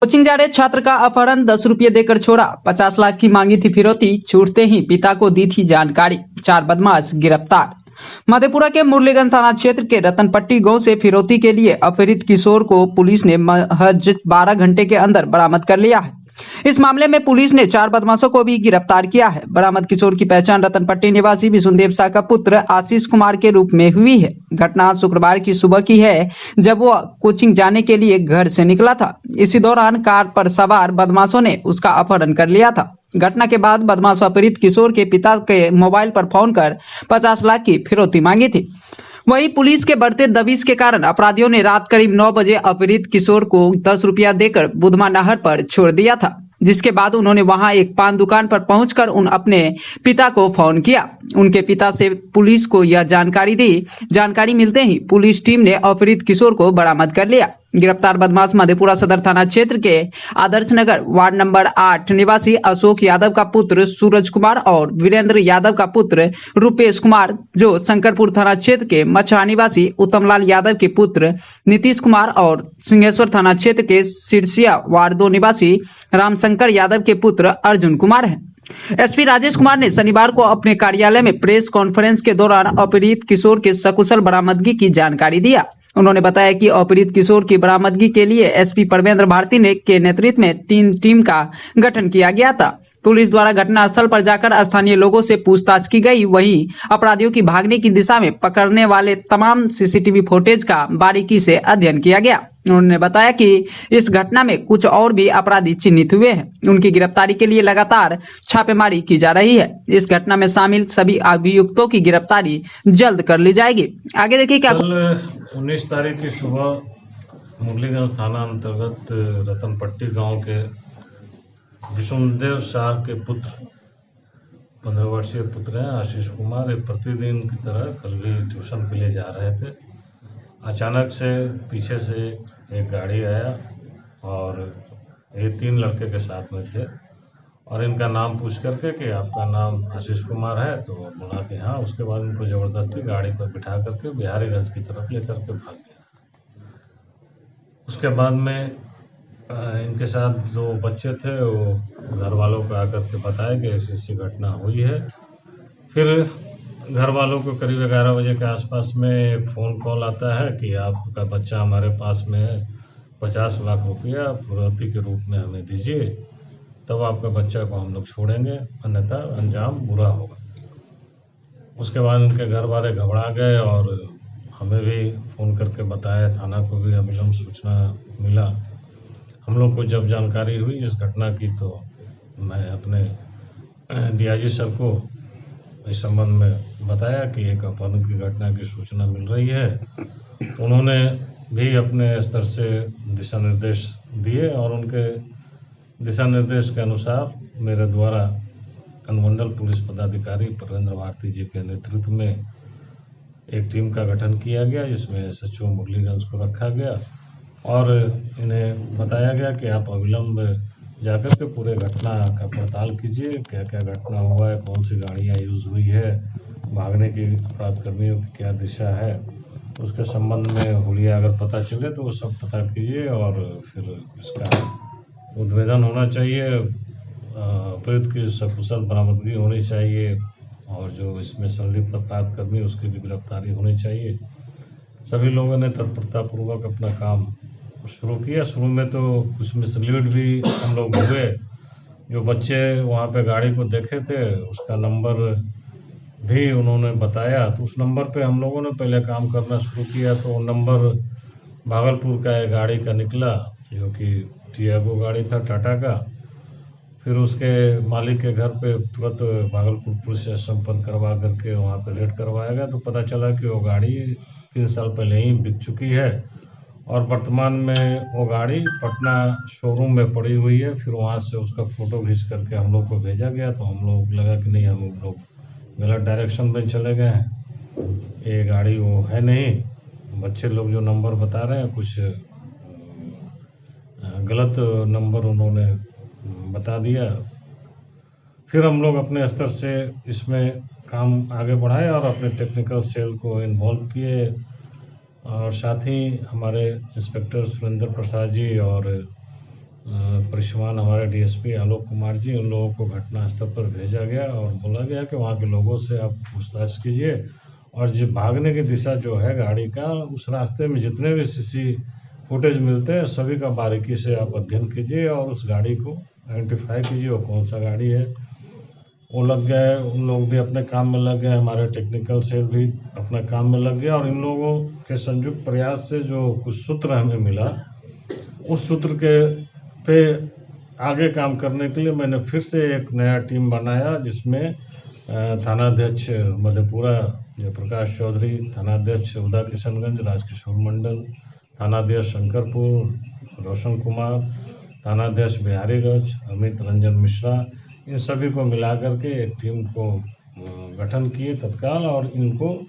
Coaching जा रहे छात्र का अपहरण, 10 रुपये देकर छोड़ा, 50 लाख की मांगी थी फिरौती, छूटते ही पिता को दी थी जानकारी, 4 बदमाश गिरफ्तार। मधेपुरा के मुरलीगंज थाना क्षेत्र के रतनपट्टी गांव से फिरौती के लिए अपहरित किशोर को पुलिस ने महज 12 घंटे के अंदर बरामद कर लिया है। इस मामले में पुलिस ने 4 बदमाशों को भी गिरफ्तार किया है। बरामद किशोर की पहचान रतनपट्टी निवासी विष्णुदेव शाह का पुत्र आशीष कुमार के रूप में हुई है। घटना शुक्रवार की सुबह की है, जब वह कोचिंग जाने के लिए घर से निकला था। इसी दौरान कार पर सवार बदमाशों ने उसका अपहरण कर लिया था। घटना के बाद बदमाश अपहरित किशोर के पिता के मोबाइल पर फोन कर 50 लाख की फिरौती मांगी थी। वहीं पुलिस के बढ़ते दबिश के कारण अपराधियों ने रात करीब 9 बजे अपहरित किशोर को 10 रुपया देकर बुधमा नहर पर छोड़ दिया था, जिसके बाद उन्होंने वहां एक पान दुकान पर पहुंचकर अपने पिता को फोन किया। उनके पिता से पुलिस को यह जानकारी दी। जानकारी मिलते ही पुलिस टीम ने अपहरित किशोर को बरामद कर लिया। गिरफ्तार बदमाश मधेपुरा सदर थाना क्षेत्र के आदर्श नगर वार्ड नंबर 8 निवासी अशोक यादव का पुत्र सूरज कुमार और वीरेंद्र यादव का पुत्र रूपेश कुमार, जो शंकरपुर थाना क्षेत्र के मछहा निवासी उत्तमलाल यादव के पुत्र नीतीश कुमार और सिंहेश्वर थाना क्षेत्र के सिरसिया वार्ड 2 निवासी रामशंकर यादव के पुत्र अर्जुन कुमार है। एसपी राजेश कुमार ने शनिवार को अपने कार्यालय में प्रेस कॉन्फ्रेंस के दौरान अपहरित किशोर के सकुशल बरामदगी की जानकारी दिया। उन्होंने बताया कि अपहरित किशोर की बरामदगी के लिए एसपी परवेंद्र भारती ने के नेतृत्व में 3 टीम का गठन किया गया था। पुलिस द्वारा घटनास्थल पर जाकर स्थानीय लोगों से पूछताछ की गई। वहीं अपराधियों की भागने की दिशा में पकड़ने वाले तमाम सीसीटीवी फुटेज का बारीकी से अध्ययन किया गया। उन्होंने बताया कि इस घटना में कुछ और भी अपराधी चिन्हित हुए हैं। उनकी गिरफ्तारी के लिए लगातार छापेमारी की जा रही है। इस घटना में शामिल सभी अभियुक्तों की गिरफ्तारी जल्द कर ली जाएगी। आगे देखिए क्या। कल 19 तारीख की सुबह मुरलीगंज थाना अंतर्गत रतनपट्टी गांव के विष्णुदेव शाह के पुत्र 15 वर्षीय पुत्र हैं आशीष कुमार, एक प्रतिदिन की तरह कल भी ट्यूशन के लिए जा रहे थे। अचानक से पीछे से एक गाड़ी आया और ये 3 लड़के के साथ में थे और इनका नाम पूछ करके कि आपका नाम आशीष कुमार है, तो बोला कि हाँ। उसके बाद इनको ज़बरदस्ती गाड़ी पर बिठा करके बिहारीगंज की तरफ लेकर के भाग गया। उसके बाद में इनके साथ जो बच्चे थे वो घर वालों को आकर के बताया कि ऐसी ऐसी घटना हुई है। फिर घर वालों को करीब 11 बजे के आसपास में एक फ़ोन कॉल आता है कि आपका बच्चा हमारे पास में है, 50 लाख रुपया फिरौती के रूप में हमें दीजिए, तब आपका बच्चा को हम लोग छोड़ेंगे, अन्यथा अंजाम बुरा होगा। उसके बाद उनके घर वाले घबरा गए और हमें भी फ़ोन करके बताया, थाना को भी अविलंब सूचना मिला। हम लोग को जब जानकारी हुई इस घटना की, तो मैं अपने डीआईजी सर को इस संबंध में बताया कि एक अपहरण की घटना की सूचना मिल रही है। उन्होंने भी अपने स्तर से दिशा निर्देश दिए और उनके दिशा निर्देश के अनुसार मेरे द्वारा अनुमंडल पुलिस पदाधिकारी परवेंद्र भारती जी के नेतृत्व में एक टीम का गठन किया गया, जिसमें सचिव मुरलीगंज को रखा गया और इन्हें बताया गया कि आप अविलंब जाकर के पूरे घटना का पड़ताल कीजिए, क्या क्या घटना हुआ है, कौन सी गाड़ियाँ यूज़ हुई है, भागने की अपराधकर्मियों की क्या दिशा है, उसके संबंध में हुलिया अगर पता चले तो वो सब पता कीजिए और फिर इसका उद्भेदन होना चाहिए, अपराध की सकुशल बरामदगी होनी चाहिए और जो इसमें संलिप्त अपराधकर्मी उसकी भी गिरफ्तारी होनी चाहिए। सभी लोगों ने तत्परतापूर्वक अपना काम शुरू किया। शुरू में तो कुछ मिसलीड भी हम लोग हुए। जो बच्चे वहाँ पे गाड़ी को देखे थे उसका नंबर भी उन्होंने बताया, तो उस नंबर पे हम लोगों ने पहले काम करना शुरू किया। तो वो नंबर भागलपुर का एक गाड़ी का निकला, जो कि टियागो गाड़ी था टाटा का। फिर उसके मालिक के घर पे तुरंत भागलपुर पुलिस से संपर्क करवा करके वहाँ पे रेड करवाया गया, तो पता चला कि वो गाड़ी 3 साल पहले ही बिक चुकी है और वर्तमान में वो गाड़ी पटना शोरूम में पड़ी हुई है। फिर वहाँ से उसका फ़ोटो खींच करके हम लोग को भेजा गया, तो हम लोग लगा कि नहीं, हम लोग गलत डायरेक्शन में चले गए हैं, ये गाड़ी वो है नहीं। बच्चे लोग जो नंबर बता रहे हैं कुछ गलत नंबर उन्होंने बता दिया। फिर हम लोग अपने स्तर से इसमें काम आगे बढ़ाए और अपने टेक्निकल सेल को इन्वॉल्व किए और साथ ही हमारे इंस्पेक्टर सुरेंद्र प्रसाद जी और परिश्रमान हमारे डीएसपी आलोक कुमार जी, उन लोगों को घटना स्थल पर भेजा गया और बोला गया कि वहाँ के लोगों से आप पूछताछ कीजिए और जो भागने की दिशा जो है गाड़ी का, उस रास्ते में जितने भी सीसी फुटेज मिलते हैं सभी का बारीकी से आप अध्ययन कीजिए और उस गाड़ी को आइडेंटिफाई कीजिए वो कौन सा गाड़ी है। वो लग गए, उन लोग भी अपने काम में लग गए, हमारे टेक्निकल सेल भी अपने काम में लग गया और इन लोगों के संयुक्त प्रयास से जो कुछ सूत्र हमें मिला, उस सूत्र के पे आगे काम करने के लिए मैंने फिर से एक नया टीम बनाया, जिसमें थानाध्यक्ष मधेपुरा जयप्रकाश चौधरी, थानाध्यक्ष उदा किशनगंज राजकिशोर मंडल, थानाध्यक्ष शंकरपुर रोशन कुमार, थानाध्यक्ष बिहारीगंज अमित रंजन मिश्रा, इन सभी को मिला करके एक टीम को गठन किए तत्काल और इनको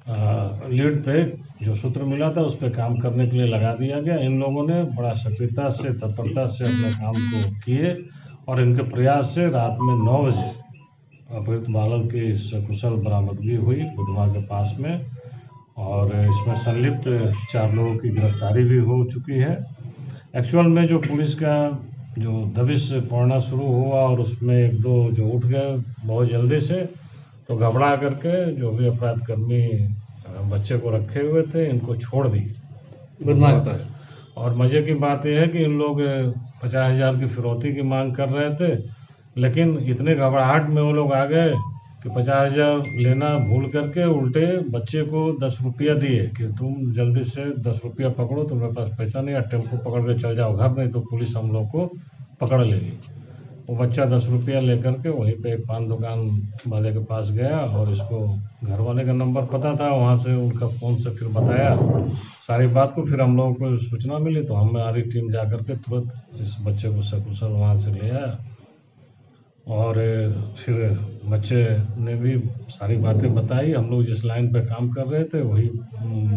लीड पे जो सूत्र मिला था उस पर काम करने के लिए लगा दिया गया। इन लोगों ने बड़ा सक्रियता से तत्परता से अपने काम को किए और इनके प्रयास से रात में 9 बजे अपहृत बालक की सकुशल बरामदगी हुई बुधवा के पास में और इसमें संलिप्त 4 लोगों की गिरफ्तारी भी हो चुकी है। एक्चुअल में जो पुलिस का जो दबिश पड़ना शुरू हुआ और उसमें 1-2 जो उठ गए बहुत जल्दी से, तो घबरा करके जो भी अपराध कर्मी बच्चे को रखे हुए थे इनको छोड़ दी बुधवा के पास। और मज़े की बात यह है कि इन लोग 50,000 की फिरौती की मांग कर रहे थे, लेकिन इतने घबराहट में वो लोग आ गए कि 50,000 लेना भूल करके उल्टे बच्चे को 10 रुपया दिए कि तुम जल्दी से 10 रुपया पकड़ो, तुम्हारे पास पैसा नहीं है, टेम्पो पकड़ के चल जाओ घर, नहीं तो पुलिस हम लोग को पकड़ लेगी। वो बच्चा 10 रुपया लेकर के वहीं पे एक पान दुकान वाले के पास गया और इसको घर वाले का नंबर पता था, वहाँ से उनका फ़ोन से फिर बताया सारी बात को। फिर हम लोगों को सूचना मिली तो हमारी टीम जा कर के तुरंत इस बच्चे को सकुशल वहाँ से ले आया और फिर बच्चे ने भी सारी बातें बताई। हम लोग जिस लाइन पे काम कर रहे थे वही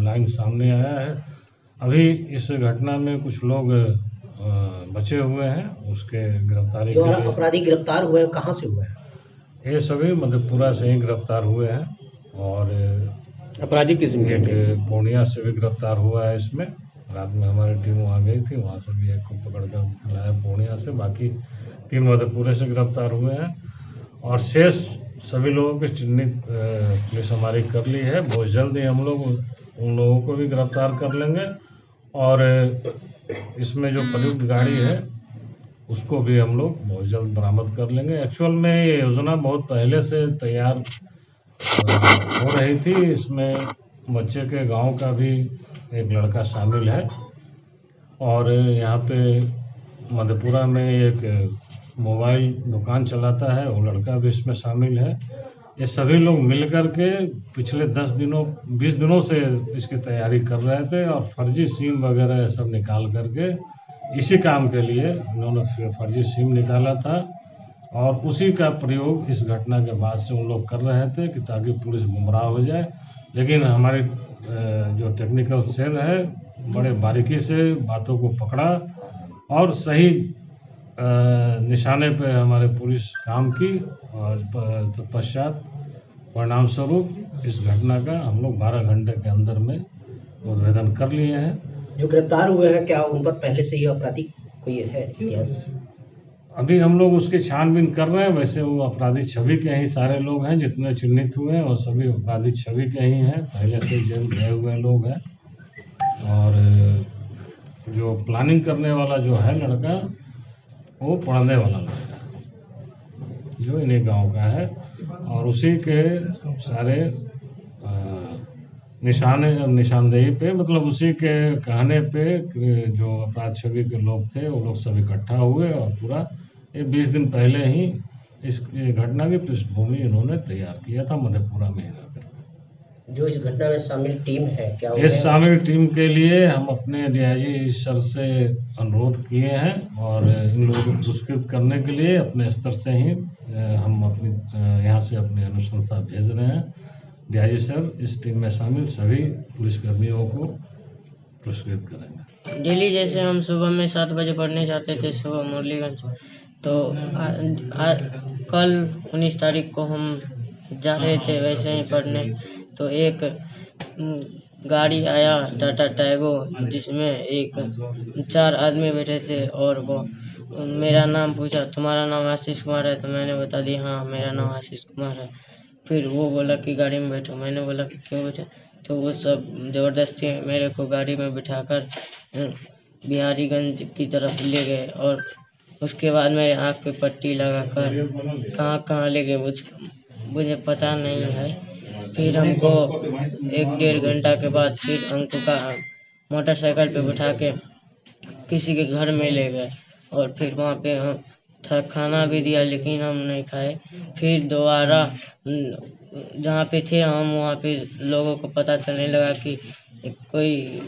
लाइन सामने आया है। अभी इस घटना में कुछ लोग बचे हुए हैं, उसके गिरफ्तारी जो के लिए अपराधी गिरफ्तार हुए हैं कहाँ से हुए हैं? ये सभी मधेपुरा से ही गिरफ्तार हुए हैं और अपराधी किस एक पूर्णिया से भी गिरफ्तार हुआ है। इसमें रात में हमारी टीम वहाँ गई थी, वहाँ से भी एक को पकड़ कर लाया पूर्णिया से, बाकी 3 मधेपुरे से गिरफ्तार हुए हैं और शेष सभी लोगों की चिन्हित पुलिस हमारी कर ली है। बहुत जल्द ही हम लोग उन लोगों को भी गिरफ्तार कर लेंगे और इसमें जो प्रयुक्त गाड़ी है उसको भी हम लोग बहुत जल्द बरामद कर लेंगे। एक्चुअल में ये योजना बहुत पहले से तैयार हो रही थी। इसमें बच्चे के गांव का भी एक लड़का शामिल है और यहाँ पे मधेपुरा में एक मोबाइल दुकान चलाता है, वो लड़का भी इसमें शामिल है। ये सभी लोग मिलकर के पिछले 20 दिनों से इसकी तैयारी कर रहे थे और फर्जी सिम वगैरह सब निकाल करके इसी काम के लिए इन्होंने फर्जी सिम निकाला था और उसी का प्रयोग इस घटना के बाद से उन लोग कर रहे थे कि ताकि पुलिस गुमराह हो जाए। लेकिन हमारी जो टेक्निकल सेल है बड़े बारीकी से बातों को पकड़ा और सही निशाने पे हमारे पुलिस काम की और तत्पश्चात परिणाम स्वरूप इस घटना का हम लोग 12 घंटे के अंदर में उद्भेदन कर लिए हैं। जो गिरफ्तार हुए हैं क्या उन पर पहले से ही अपराधी कोई है इतिहास? अभी हम लोग उसकी छानबीन कर रहे हैं। वैसे वो अपराधी छवि के ही सारे लोग हैं जितने चिन्हित हुए हैं और सभी अपराधी छवि के ही हैं, पहले से जेल गए हुए लोग हैं। और जो प्लानिंग करने वाला जो है लड़का वो पढ़ने वाला लड़का जो इन्हीं गांव का है और उसी के सारे निशानदेही पे मतलब उसी के कहने पे जो अपराध छवि के लोग थे वो लोग सब इकट्ठा हुए और पूरा ये 20 दिन पहले ही इस घटना की पृष्ठभूमि इन्होंने तैयार किया था मधेपुरा में। जो इस घटना में शामिल टीम है क्या इस शामिल टीम के लिए हम अपने डीआईजी सर से अनुरोध किए हैं और इन लोगों को पुरस्कृत करने के लिए अपने स्तर से ही हम अपनी यहाँ से अपनी अनुशंसा भेज रहे हैं। डीआईजी सर इस टीम में शामिल सभी पुलिसकर्मियों को पुरस्कृत करेंगे। डेली जैसे हम सुबह में 7 बजे पढ़ने जाते थे सुबह मुरलीगंज, तो कल 19 तारीख को हम जा रहे थे वैसे ही पढ़ने, तो एक गाड़ी आया टाटा टैगो, जिसमें एक 4 आदमी बैठे थे, और वो मेरा नाम पूछा, तुम्हारा नाम आशीष कुमार है? तो मैंने बता दिया हाँ मेरा नाम आशीष कुमार है। फिर वो बोला कि गाड़ी में बैठो, मैंने बोला कि क्यों बैठे? तो वो सब ज़बरदस्ती मेरे को गाड़ी में बिठाकर बिहारीगंज की तरफ ले गए, और उसके बाद मेरे आँख पे पट्टी लगाकर कहाँ कहाँ ले गए मुझे पता नहीं है। फिर हमको 1 डेढ़ घंटा के बाद फिर हमको का मोटरसाइकिल पे बिठा के किसी के घर में ले गए, और फिर वहाँ पे हम था खाना भी दिया, लेकिन हम नहीं खाए। फिर दोबारा जहाँ पे थे हम, वहाँ पे लोगों को पता चलने लगा कि कोई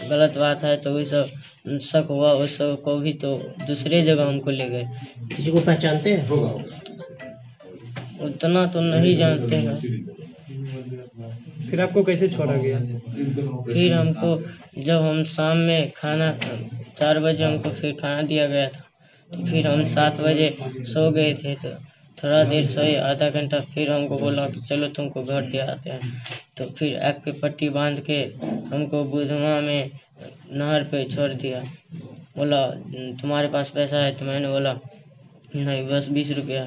गलत बात है, तो वही सब शक हुआ उस सब को भी, तो दूसरे जगह हमको ले गए। किसी को पहचानते हैं? उतना तो नहीं जानते हैं। फिर आपको कैसे छोड़ा गया? फिर हमको जब हम शाम में खाना 4 बजे हमको फिर खाना दिया गया था, तो फिर हम 7 बजे सो गए थे, तो थोड़ा देर सोए, आधा घंटा, फिर हमको बोला कि चलो तुमको घर दे आते हैं। तो फिर आँख पे पट्टी बांध के हमको बुधवा में नहर पे छोड़ दिया। बोला तुम्हारे पास पैसा है? तो मैंने बोला नहीं, बस 20 रुपया।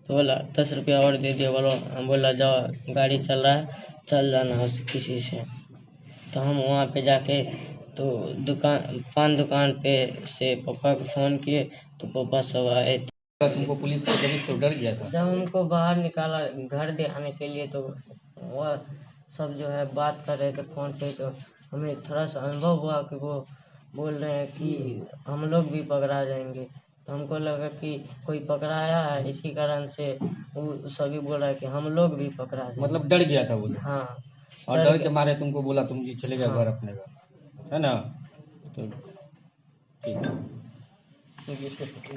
तो बोला 10 रुपया और दे दिया। बोला जाओ, गाड़ी चल रहा है, चल जाना किसी से। तो हम वहाँ पे जाके तो पान दुकान पे से पापा को फ़ोन किए, तो पापा सब आए। तुमको पुलिस के जरिए से डर गया था? जब हमको बाहर निकाला घर दे आने के लिए, तो वह सब जो है बात कर रहे थे फ़ोन पे, तो हमें थोड़ा सा अनुभव हुआ कि वो बोल रहे हैं कि हम लोग भी पकड़ा जाएंगे। तो हमको लगा कि कोई पकड़ाया है, इसी कारण से वो सभी बोल रहा है कि हम लोग भी पकड़ा जाएंगे। मतलब डर गया था वो लोग? हाँ, और डर के मारे तुमको बोला तुम जी चले गए घर अपने घर, है ना? तो ठीक है।